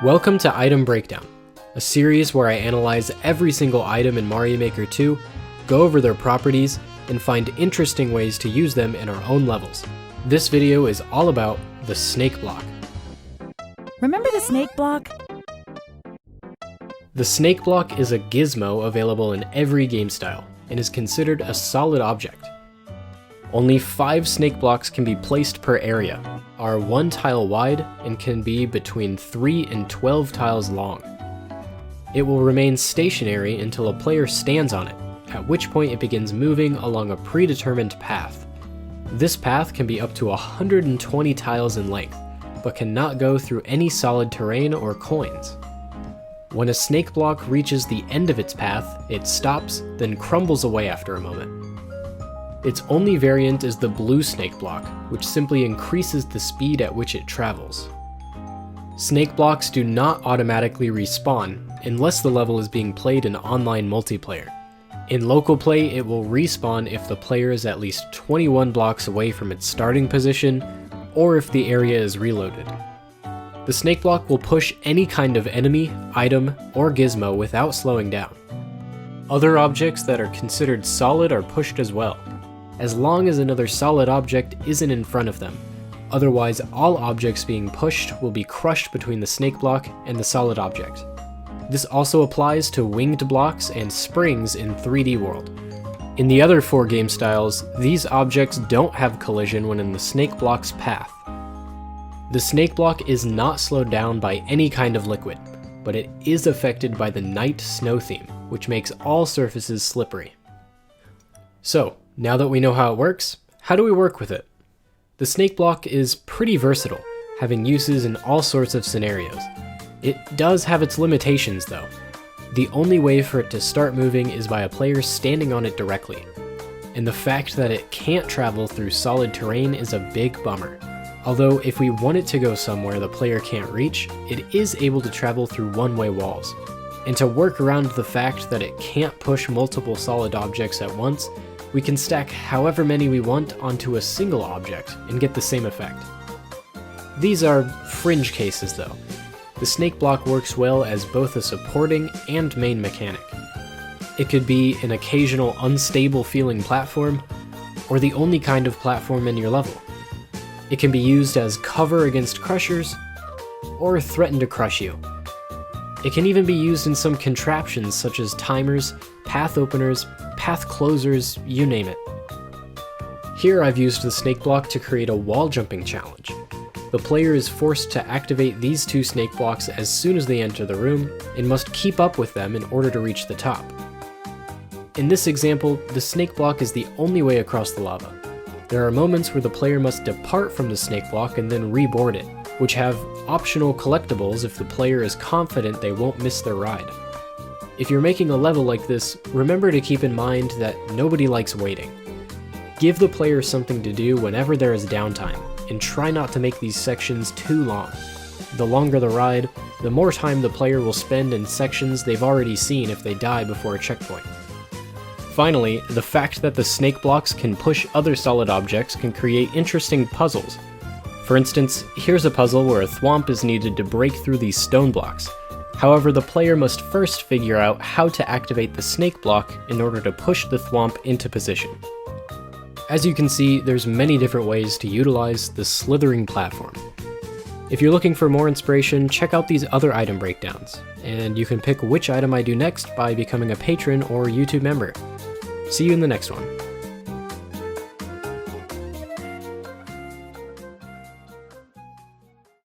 Welcome to Item Breakdown, a series where I analyze every single item in Mario Maker 2, go over their properties, and find interesting ways to use them in our own levels. This video is all about the snake block. Remember the snake block? The snake block is a gizmo available in every game style, and is considered a solid object. Only 5 snake blocks can be placed per area, are 1 tile wide, and can be between 3 and 12 tiles long. It will remain stationary until a player stands on it, at which point it begins moving along a predetermined path. This path can be up to 120 tiles in length, but cannot go through any solid terrain or coins. When a snake block reaches the end of its path, it stops, then crumbles away after a moment. Its only variant is the blue snake block, which simply increases the speed at which it travels. Snake blocks do not automatically respawn, unless the level is being played in online multiplayer. In local play, it will respawn if the player is at least 21 blocks away from its starting position, or if the area is reloaded. The snake block will push any kind of enemy, item, or gizmo without slowing down. Other objects that are considered solid are pushed as well, as long as another solid object isn't in front of them. Otherwise, all objects being pushed will be crushed between the snake block and the solid object. This also applies to winged blocks and springs in 3D World. In the other 4 game styles, these objects don't have collision when in the snake block's path. The snake block is not slowed down by any kind of liquid, but it is affected by the night snow theme, which makes all surfaces slippery. So, now that we know how it works, how do we work with it? The snake block is pretty versatile, having uses in all sorts of scenarios. It does have its limitations though. The only way for it to start moving is by a player standing on it directly, and the fact that it can't travel through solid terrain is a big bummer. Although if we want it to go somewhere the player can't reach, it is able to travel through one-way walls. And to work around the fact that it can't push multiple solid objects at once, we can stack however many we want onto a single object and get the same effect. These are fringe cases though. The snake block works well as both a supporting and main mechanic. It could be an occasional unstable feeling platform, or the only kind of platform in your level. It can be used as cover against crushers, or threaten to crush you. It can even be used in some contraptions such as timers, path openers, path closers, you name it. Here I've used the snake block to create a wall jumping challenge. The player is forced to activate these 2 snake blocks as soon as they enter the room, and must keep up with them in order to reach the top. In this example, the snake block is the only way across the lava. There are moments where the player must depart from the snake block and then reboard it, which have optional collectibles if the player is confident they won't miss their ride. If you're making a level like this, remember to keep in mind that nobody likes waiting. Give the player something to do whenever there is downtime, and try not to make these sections too long. The longer the ride, the more time the player will spend in sections they've already seen if they die before a checkpoint. Finally, the fact that the snake blocks can push other solid objects can create interesting puzzles. For instance, here's a puzzle where a thwomp is needed to break through these stone blocks. However, the player must first figure out how to activate the snake block in order to push the thwomp into position. As you can see, there's many different ways to utilize the slithering platform. If you're looking for more inspiration, check out these other item breakdowns, and you can pick which item I do next by becoming a patron or YouTube member. See you in the next one.